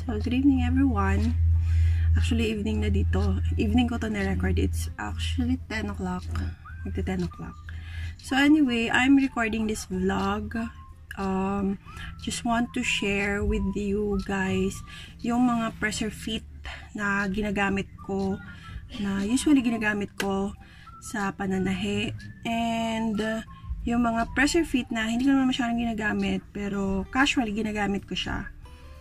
So, good evening everyone. Actually, evening na dito. Evening ko to na-record. It's actually 10 o'clock. Magta 10 o'clock. So, anyway, I'm recording this vlog. Just want to share with you guys yung mga pressure fit na ginagamit ko, na usually ginagamit ko sa pananahe. And, yung mga pressure fit na hindi ko naman masyadong ginagamit, pero casually ginagamit ko siya.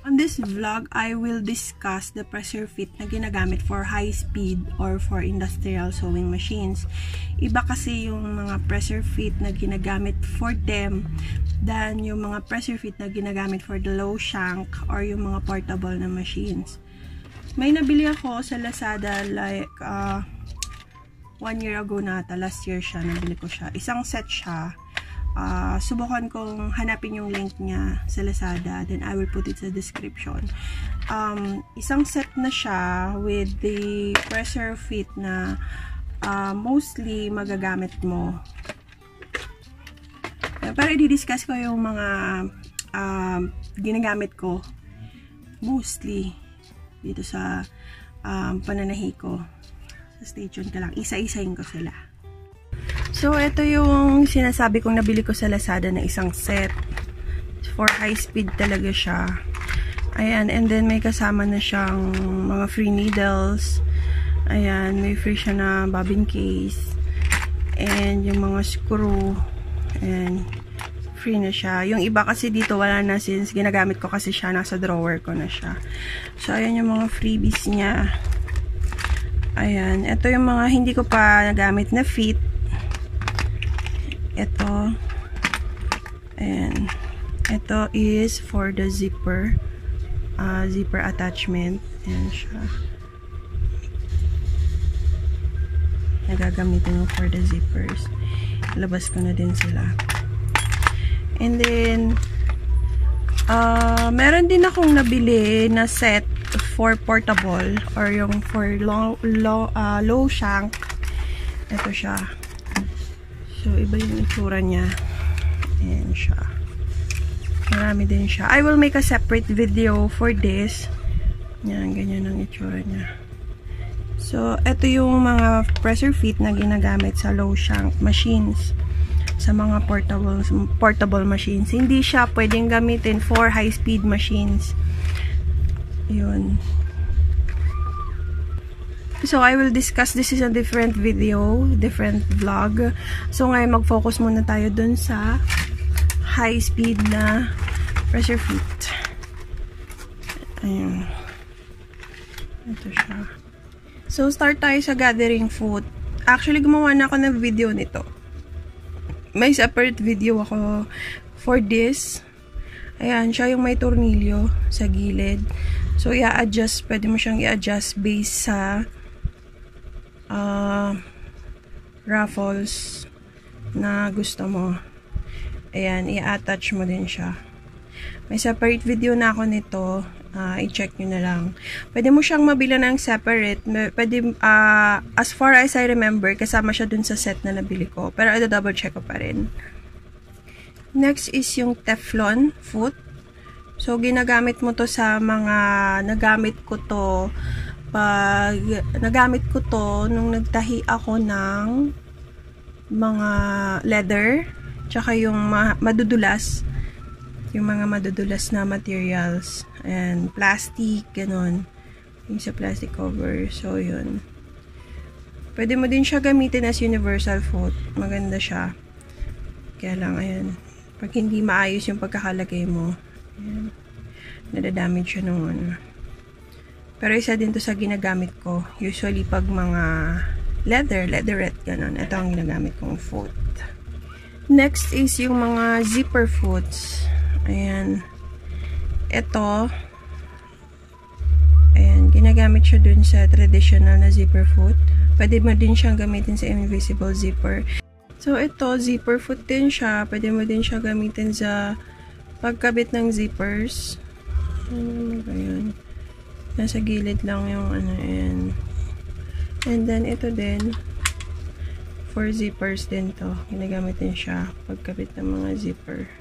On this vlog, I will discuss the pressure fit na ginagamit for high speed or for industrial sewing machines. Iba kasi yung mga pressure fit na ginagamit for them than yung mga pressure fit na ginagamit for the low shank or yung mga portable na machines. May nabili ako sa Lazada like 1 year ago na ata, last year siya, nabili ko siya. Isang set siya. Subukan kong hanapin yung link niya sa Lazada, then I will put it sa description. Isang set na siya with the pressure fit na mostly magagamit mo. Pero i-discuss ko yung mga ginagamit ko mostly dito sa pananahi ko. So, stay tuned ka lang, isa-isahin ko sila. So, ito yung sinasabi kong nabili ko sa Lazada na isang set. For high speed talaga siya. Ayan, and then may kasama na siyang mga free needles. Ayan, may free siya na bobbin case. And yung mga screw. And free na siya. Yung iba kasi dito wala na since ginagamit ko kasi siya. Nasa drawer ko na siya. So, ayan yung mga freebies niya. Ayan, ito yung mga hindi ko pa nagamit na fit. Ito, and ito is for the zipper attachment. Ayan siya, nagagamitin mo for the zippers. Labas ko na din sila. And then meron din akong nabili na set for portable or yung for low shank. Ito siya. So, iba yung itsura niya. Ayan siya. Marami din siya. I will make a separate video for this. Yan, ganyan ang itsura niya. So, ito yung mga pressure fit na ginagamit sa low shank machines. Sa mga portable machines. Hindi siya pwedeng gamitin for high speed machines. Yun. So, I will discuss, this is a different video, different vlog. So, ngayon mag-focus muna tayo dun sa high speed na pressure fit. Ayun. Ito siya. So, start tayo sa gathering foot. Actually, gumawa na ako ng video nito. May separate video ako for this. Ayan, siya yung may tornilyo sa gilid. So, i-adjust, pwede mo siyang i-adjust based sa raffles na gusto mo. Ayan, i-attach mo din siya. May separate video na ako nito. I-check nyo na lang. Pwede mo siyang mabila ng separate. Pwede, as far as I remember, kasama siya dun sa set na nabili ko. Pero double check ko pa rin. Next is yung Teflon foot. So, ginagamit mo to sa mga, nagamit ko to nung nagtahi ako ng mga leather, tsaka yung madudulas, yung mga madudulas na materials, and plastic, ganun, yung sa plastic cover. So, yun. Pwede mo din siya gamitin as universal foot. Maganda siya. Kaya lang, ayan, pag hindi maayos yung pagkakalagay mo, ayan, nadadamage siya nung ano. Pero isa din to sa ginagamit ko. Usually, pag mga leatherette, ganun. Ito ang ginagamit kong foot. Next is yung mga zipper foots. Ayan. Ito. Ayan. Ginagamit siya dun sa traditional na zipper foot. Pwede mo din siyang gamitin sa invisible zipper. So, ito, zipper foot din siya. Pwede mo din siya gamitin sa pagkabit ng zippers. Ayan. Nasa gilid lang yung ano, ayan. And then, ito din. For zippers din to. Ginagamit din siya pagkabit ng mga zipper.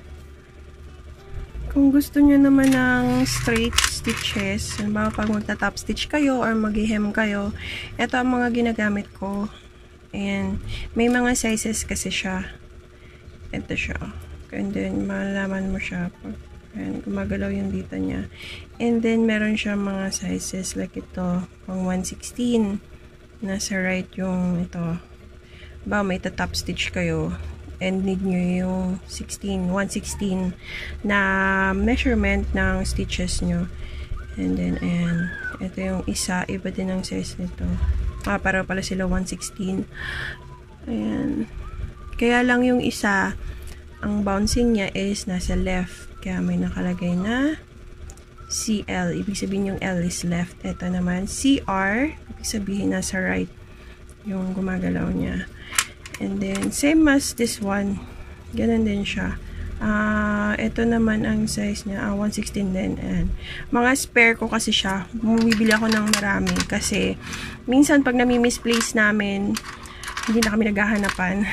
Kung gusto nyo naman ng straight stitches, halimbawa pag magta-top stitch kayo or mag-hem kayo, ito ang mga ginagamit ko. And may mga sizes kasi siya. Ito siya. And then, malalaman mo siya. Ayan, gumagalaw yung dito niya. And then, meron siya mga sizes like ito, pang 116. Nasa right yung ito. Ba, may top stitch kayo. And need nyo yung 116 na measurement ng stitches nyo. And then, ayan. Ito yung isa. Iba din ang size nito. Para pala sila 116. Ayan. Kaya lang yung isa, ang bouncing niya is nasa left. Kaya may nakalagay na CL. Ibig sabihin yung L is left. Ito naman, CR. Ibig sabihin nasa right. Yung gumagalaw niya. And then, same as this one. Ganun din siya. Ito naman ang size niya. 116 din. And, mga spare ko kasi siya. Bumibili ako ng marami. Kasi, minsan pag nami-misplace namin, hindi na kami naghahanapan.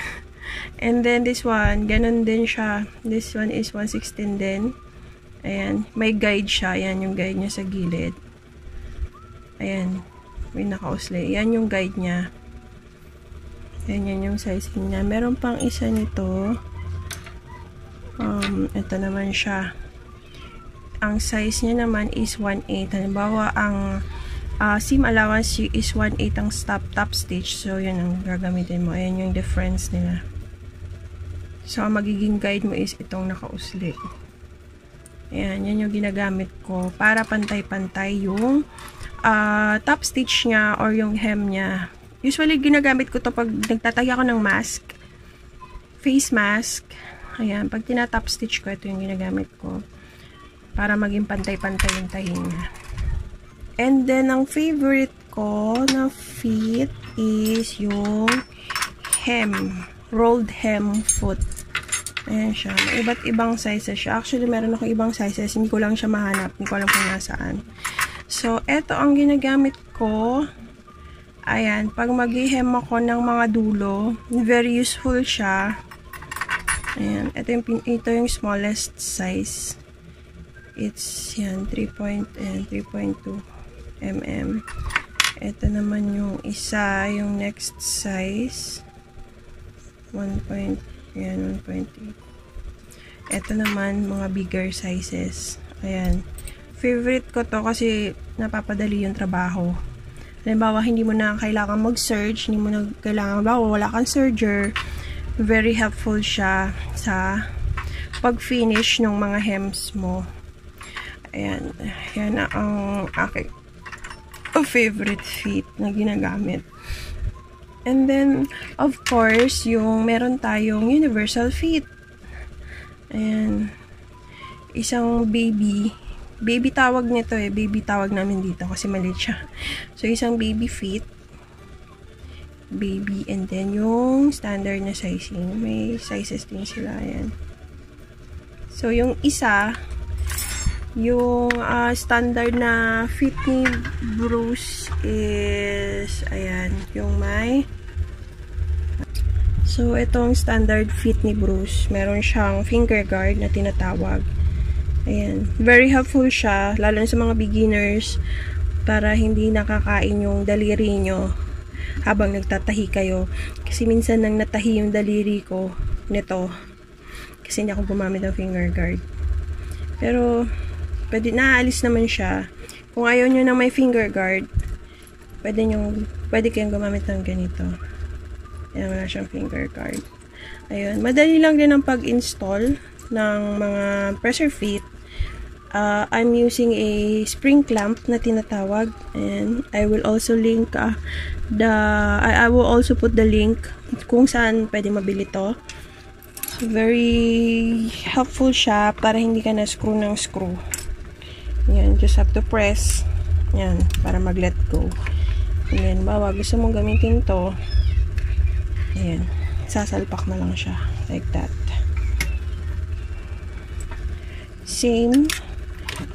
And then, this one, ganun din siya. This one is 116 din. Ayan. May guide siya. Ayan yung guide niya sa gilid. Ayan. May nakausli. Ayan yung guide niya. Ayan yung sizing niya. Meron pang isa nito. Ito naman siya. Ang size niya naman is 1/8. Halimbawa, ang seam allowance is 1/8 ang top stitch. So, yun ang gagamitin mo. Ayan yung difference nila. So, ang magiging guide mo is itong nakausli. Ayan, yan yung ginagamit ko para pantay-pantay yung top stitch niya or yung hem niya. Usually, ginagamit ko to pag nagtatay ako ng mask. Face mask. Ayan, pag tinatop stitch ko, ito yung ginagamit ko. Para maging pantay-pantay yung tahin niya. And then, ang favorite ko na fit is yung hem. Rolled hem foot. Ayan siya. May iba't ibang sizes siya. Actually, meron ako ibang sizes. Hindi ko lang siya mahanap. Hindi ko alam kung nasaan. So, ito ang ginagamit ko. Ayan, pag mag-hem ako ng mga dulo, very useful siya. Ayan, ito yung smallest size. It's, yan, 3.2 mm. Ito naman yung isa, yung next size. 1.8. Ito naman, mga bigger sizes. Ayan. Favorite ko to kasi napapadali yung trabaho. Halimbawa, hindi mo na kailangan mag-serge, hindi mo na kailangan, wala kang serger. Very helpful siya sa pag-finish ng mga hems mo. Ayan. Yan na ang aking favorite fit na ginagamit. And then, of course, yung meron tayong universal fit. Ayan. Isang baby. Baby tawag nito eh. Baby tawag namin dito kasi maliit siya. So, isang baby fit. Baby. And then, yung standard na sizing. May sizes din sila. Ayan. So, yung isa, yung standard na fit ni Bruce is, ayan, yung may. So, itong standard fit ni Bruce. Meron siyang finger guard na tinatawag. Ayan. Very helpful siya, lalo na sa mga beginners, para hindi nakakain yung daliri nyo habang nagtatahi kayo. Kasi minsan nang natahi yung daliri ko nito. Kasi hindi ako gumamit ng finger guard. Pero, pwede, naaalis naman siya. Kung ayaw nyo na may finger guard, pwede kayong gumamit ng ganito. Ayan, wala siyang finger guard. Ayun. Madali lang din ang pag-install ng mga pressure fit. I'm using a spring clamp na tinatawag, and I will also link I will also put the link kung saan pwede mabili to. So, very helpful siya para hindi ka na screw ng screw. Yan, just have to press. Yan, para mag-let go. And then, bawa gusto mong gamitin to, ayan, sasalpak na lang siya like that. Same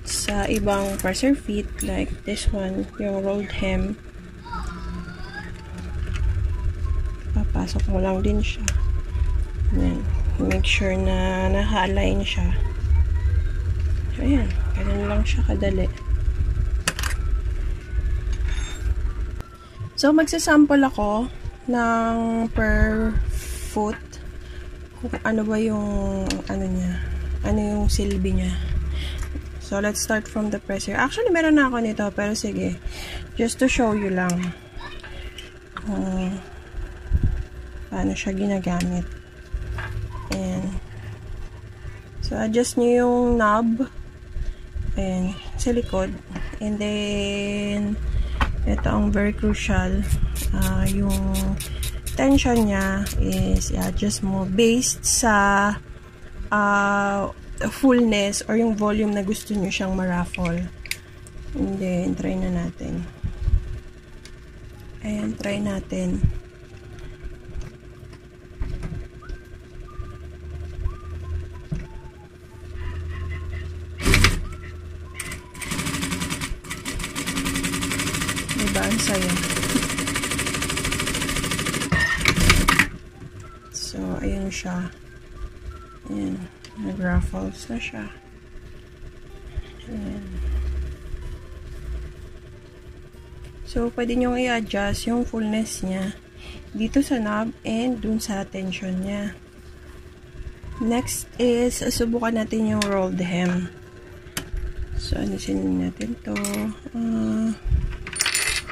sa ibang pressure fit like this one, yung rolled hem. Papasok mo lang din siya. Ayan. Make sure na naka-align siya. Ayan, ganun lang siya kadali. So, magsasample ako ng per foot kung ano ba yung ano niya, ano yung silbi niya. So, let's start from the presser. Actually, meron na ako nito, pero sige, just to show you lang kung paano siya ginagamit. And so, adjust nyo yung knob and sa likod. And then ito ang very crucial, yung tension niya is i-adjust mo based sa fullness or yung volume na gusto nyo siyang ma-raffle. And then try na natin. Ayan, try natin. Ang saya. So, ayun siya. Ayan. Nag-raffles na siya. Ayan. So, pwede nyo i-adjust yung fullness niya dito sa knob and dun sa tension niya. Next is, subukan natin yung rolled hem. So, alisin natin to.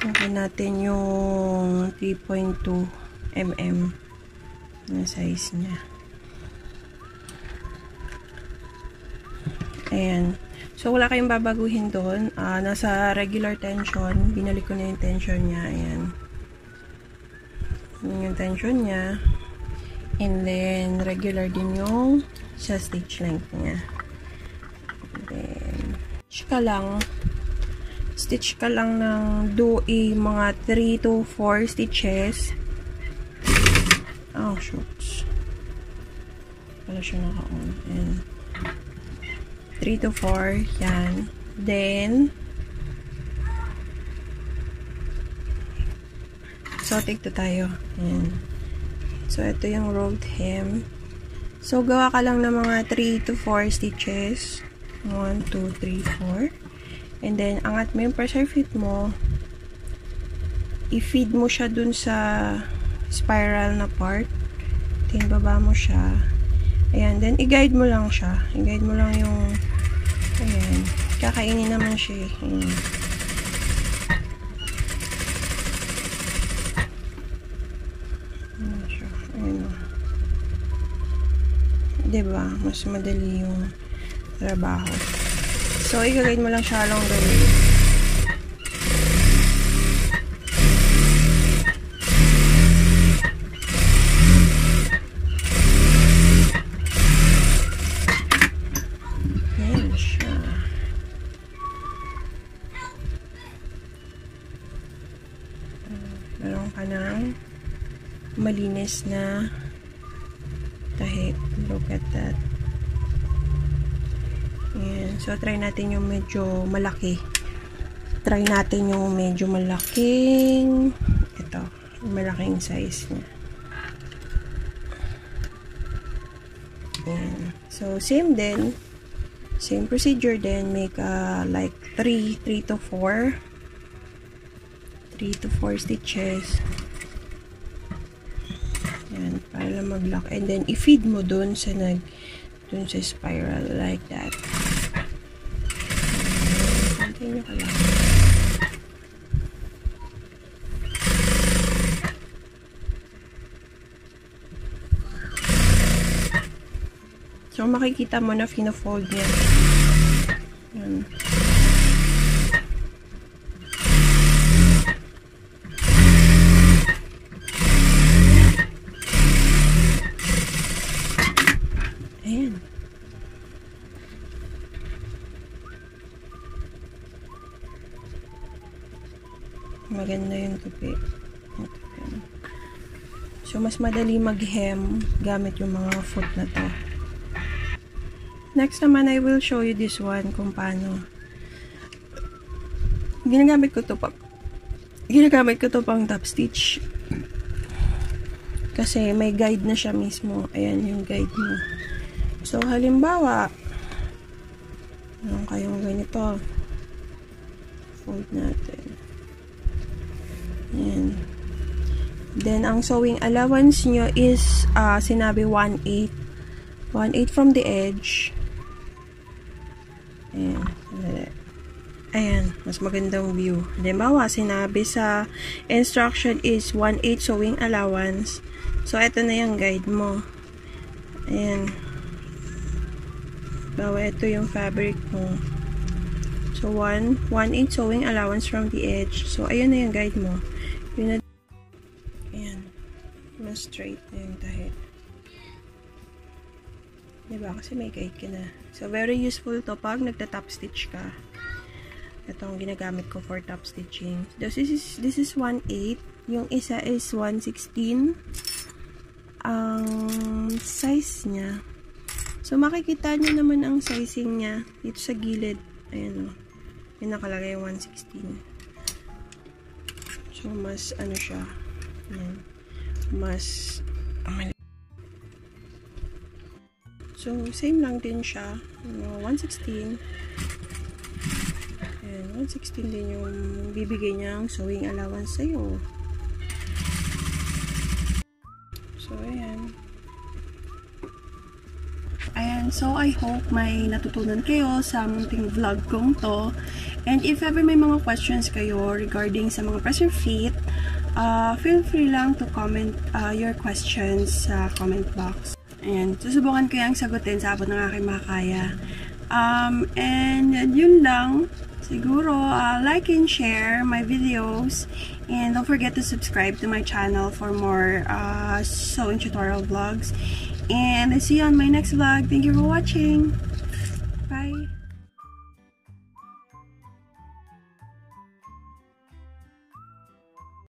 Okay natin yung 3.2 mm na size niya. Ayan. So, wala kayong babaguhin doon. Nasa regular tension. Binalik ko na yung tension niya. Ayan. Ayan yung tension niya. And then, regular din yung sa stitch length niya. And then, stitch ka lang ng mga 3 to 4 stitches. Oh, shoots. Wala siya naka-on. And 3 to 4. Yan. Then, so, take to tayo. Yan. So, ito yung rolled hem. So, gawa ka lang ng mga 3 to 4 stitches. 1, 2, 3, 4. And then, angat mo yung pressure fit mo. I-feed mo siya dun sa spiral na part. Then, baba mo siya. Ayan. Then, i-guide mo lang siya. I-guide mo lang yung ayan. Kakainin naman siya. Ayan. Ayan siya. Ayan. Diba? Mas madali yung trabaho. So, i-guide mo lang siya along the way. Ayan siya. Meron ka ng malinis na tahi. Look at that. Ayan. So, try natin yung medyo malaki. Try natin yung medyo malaking ito. Malaking size niya. Ayan. So, same din. Same procedure din. Make like 3 to 4. 3 to 4 stitches. Ayan. Para lang mag-lock. And then, i-feed mo dun sa spiral. Like that. Continue ka lang. So, makikita mo na fina-fold niya. Ayan. Ayan. Maganda yung tupi. So, mas madali mag-hem gamit yung mga foot na to. Next naman, I will show you this one kung paano. Ginagamit ko to pang top stitch. Kasi may guide na siya mismo. Ayan yung guide mo. So, halimbawa, Meron kayong ganito. Fold natin. Ayan. Then, ang sewing allowance nyo is, sinabi 1/8. 1/8 from the edge. Ayan. Ayan. Mas magandang view. Halimbawa, sinabi sa instruction is 1/8 sewing allowance. So, ito na yung guide mo. Ayan. Bawa, ito yung fabric mo. So, 1/8 sewing allowance from the edge. So, ayun na yung guide mo. Yun na. Ayan. Mas straight na yung tahi. Diba? Kasi may guide ka na. So, very useful to pag nagta-top stitch ka. Ito ang ginagamit ko for top stitching. This is 1/8. Yung isa is 1/16. Ang size niya. So, makikita nyo naman ang sizing niya dito sa gilid. Ayan o. May nakalagay 1/16. So, mas ano siya. Ayan. Mas so, same lang din siya. 1/16. Ayan. 1/16 din yung bibigay niyang sewing allowance sa'yo. So, ayan. Ayan, so I hope may natutunan kayo sa munting vlog kong to. And if ever may mga questions kayo regarding sa mga pressure fit, feel free lang to comment your questions sa comment box. Ayan, susubukan ko yung sagutin sa abot ng aking makakaya. And yun lang. Siguro, like and share my videos. And don't forget to subscribe to my channel for more sewing tutorial vlogs. And I'll see you on my next vlog. Thank you for watching. Bye.